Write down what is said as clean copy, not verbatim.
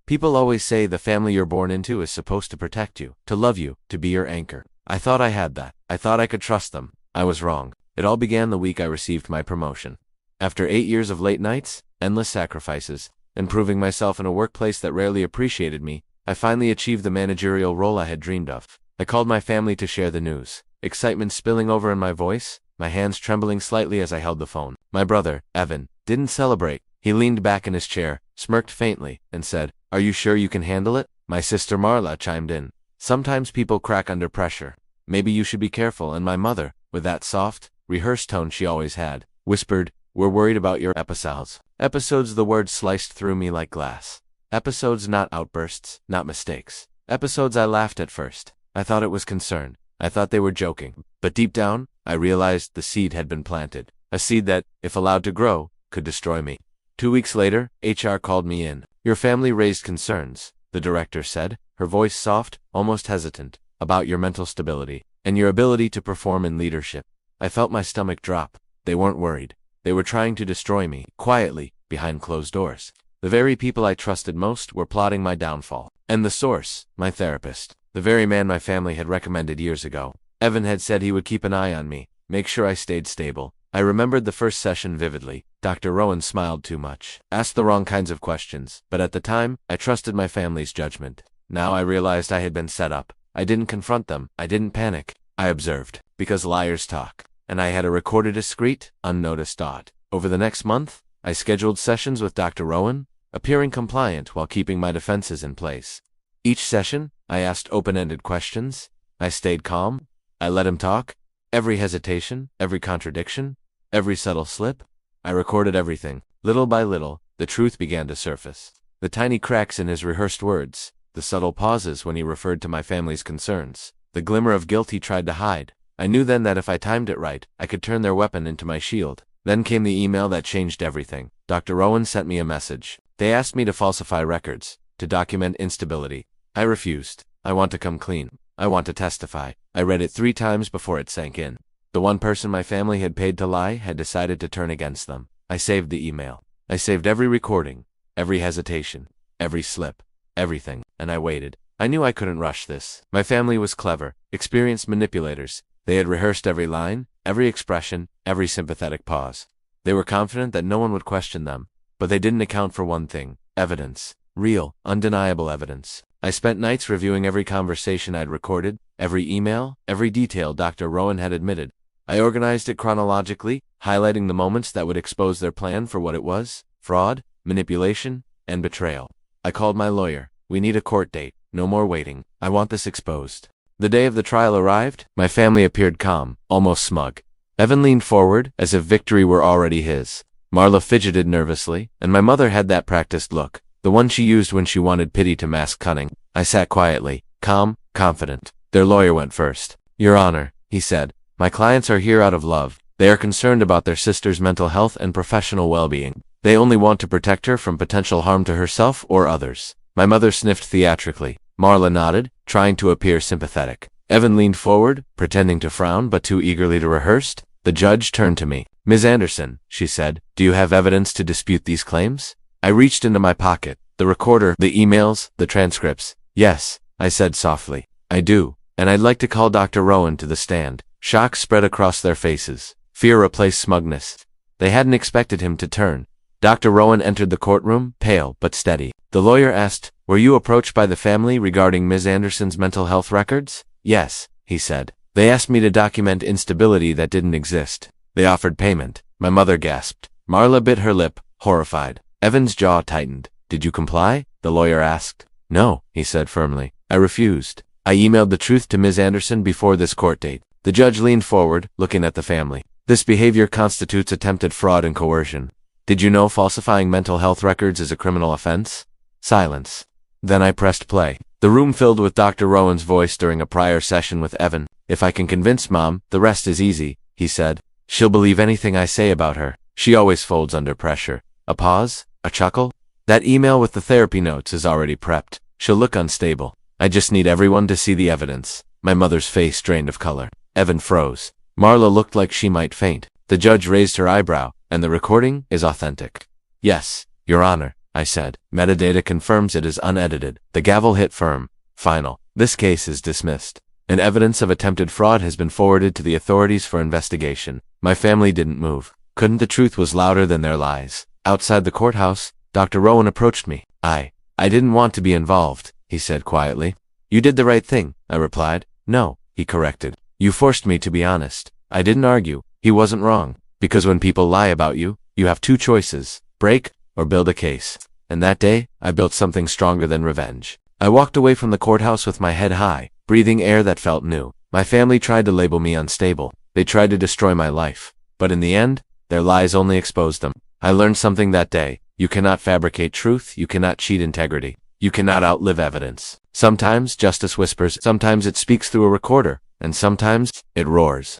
People always say the family you're born into is supposed to protect you, to love you, to be your anchor. I thought I had that. I thought I could trust them. I was wrong. It all began the week I received my promotion. After 8 years of late nights, endless sacrifices, and proving myself in a workplace that rarely appreciated me, I finally achieved the managerial role I had dreamed of. I called my family to share the news, excitement spilling over in my voice, my hands trembling slightly as I held the phone. My brother, Evan, didn't celebrate. He leaned back in his chair, smirked faintly, and said, "Are you sure you can handle it?" My sister Marla chimed in. "Sometimes people crack under pressure. Maybe you should be careful." And my mother, with that soft, rehearsed tone she always had, whispered, "We're worried about your episodes." Episodes, the word sliced through me like glass. Episodes, not outbursts, not mistakes. Episodes. I laughed at first. I thought it was concern. I thought they were joking. But deep down, I realized the seed had been planted. A seed that, if allowed to grow, could destroy me. 2 weeks later, HR called me in. "Your family raised concerns," the director said, her voice soft, almost hesitant, "about your mental stability and your ability to perform in leadership." I felt my stomach drop. They weren't worried. They were trying to destroy me, quietly, behind closed doors. The very people I trusted most were plotting my downfall. And the source, my therapist, the very man my family had recommended years ago. Evan had said he would keep an eye on me, make sure I stayed stable. I remembered the first session vividly. Dr. Rowan smiled too much, asked the wrong kinds of questions, but at the time, I trusted my family's judgment. Now I realized I had been set up. I didn't confront them. I didn't panic. I observed, because liars talk. And I had a recorded discreet, unnoticed dot. Over the next month, I scheduled sessions with Dr. Rowan, appearing compliant while keeping my defenses in place. Each session, I asked open-ended questions. I stayed calm. I let him talk. Every hesitation, every contradiction, every subtle slip, I recorded everything. Little by little, the truth began to surface. The tiny cracks in his rehearsed words, the subtle pauses when he referred to my family's concerns, the glimmer of guilt he tried to hide. I knew then that if I timed it right, I could turn their weapon into my shield. Then came the email that changed everything. Dr. Rowan sent me a message. They asked me to falsify records, to document instability. I refused. I want to come clean. I want to testify. I read it 3 times before it sank in. The one person my family had paid to lie had decided to turn against them. I saved the email. I saved every recording, every hesitation, every slip, everything, and I waited. I knew I couldn't rush this. My family was clever, experienced manipulators. They had rehearsed every line, every expression, every sympathetic pause. They were confident that no one would question them, but they didn't account for one thing: evidence. Real, undeniable evidence. I spent nights reviewing every conversation I'd recorded, every email, every detail Dr. Rowan had admitted. I organized it chronologically, highlighting the moments that would expose their plan for what it was: fraud, manipulation, and betrayal. I called my lawyer. "We need a court date. No more waiting. I want this exposed." The day of the trial arrived. My family appeared calm, almost smug. Evan leaned forward, as if victory were already his. Marla fidgeted nervously, and my mother had that practiced look, the one she used when she wanted pity to mask cunning. I sat quietly, calm, confident. Their lawyer went first. "Your Honor," he said, "my clients are here out of love. They are concerned about their sister's mental health and professional well-being. They only want to protect her from potential harm to herself or others." My mother sniffed theatrically. Marla nodded, trying to appear sympathetic. Evan leaned forward, pretending to frown but too eagerly to rehearse. The judge turned to me. "Ms. Anderson," she said, "do you have evidence to dispute these claims?" I reached into my pocket. The recorder, the emails, the transcripts. "Yes," I said softly. "I do. And I'd like to call Dr. Rowan to the stand." Shock spread across their faces. Fear replaced smugness. They hadn't expected him to turn. Dr. Rowan entered the courtroom, pale but steady. The lawyer asked, "Were you approached by the family regarding Ms. Anderson's mental health records?" "Yes," he said. "They asked me to document instability that didn't exist. They offered payment." My mother gasped. Marla bit her lip, horrified. Evan's jaw tightened. "Did you comply?" the lawyer asked. "No," he said firmly. "I refused. I emailed the truth to Ms. Anderson before this court date." The judge leaned forward, looking at the family. "This behavior constitutes attempted fraud and coercion. Did you know falsifying mental health records is a criminal offense?" Silence. Then I pressed play. The room filled with Dr. Rowan's voice during a prior session with Evan. "If I can convince Mom, the rest is easy," he said. "She'll believe anything I say about her. She always folds under pressure." A pause, a chuckle. "That email with the therapy notes is already prepped. She'll look unstable. I just need everyone to see the evidence." My mother's face drained of color. Evan froze. Marla looked like she might faint. The judge raised her eyebrow. "And the recording is authentic?" "Yes, Your Honor." I said. Metadata confirms it is unedited. The gavel hit firm. Final. This case is dismissed. And evidence of attempted fraud has been forwarded to the authorities for investigation. My family didn't move. Couldn't the truth was louder than their lies. Outside the courthouse, Dr. Rowan approached me. I didn't want to be involved, he said quietly. You did the right thing, I replied. No, he corrected. You forced me to be honest. I didn't argue. He wasn't wrong. Because when people lie about you, you have two choices: break or build a case. And that day, I built something stronger than revenge. I walked away from the courthouse with my head high, breathing air that felt new. My family tried to label me unstable. They tried to destroy my life. But in the end, their lies only exposed them. I learned something that day. You cannot fabricate truth. You cannot cheat integrity. You cannot outlive evidence. Sometimes justice whispers. Sometimes it speaks through a recorder. And sometimes it roars.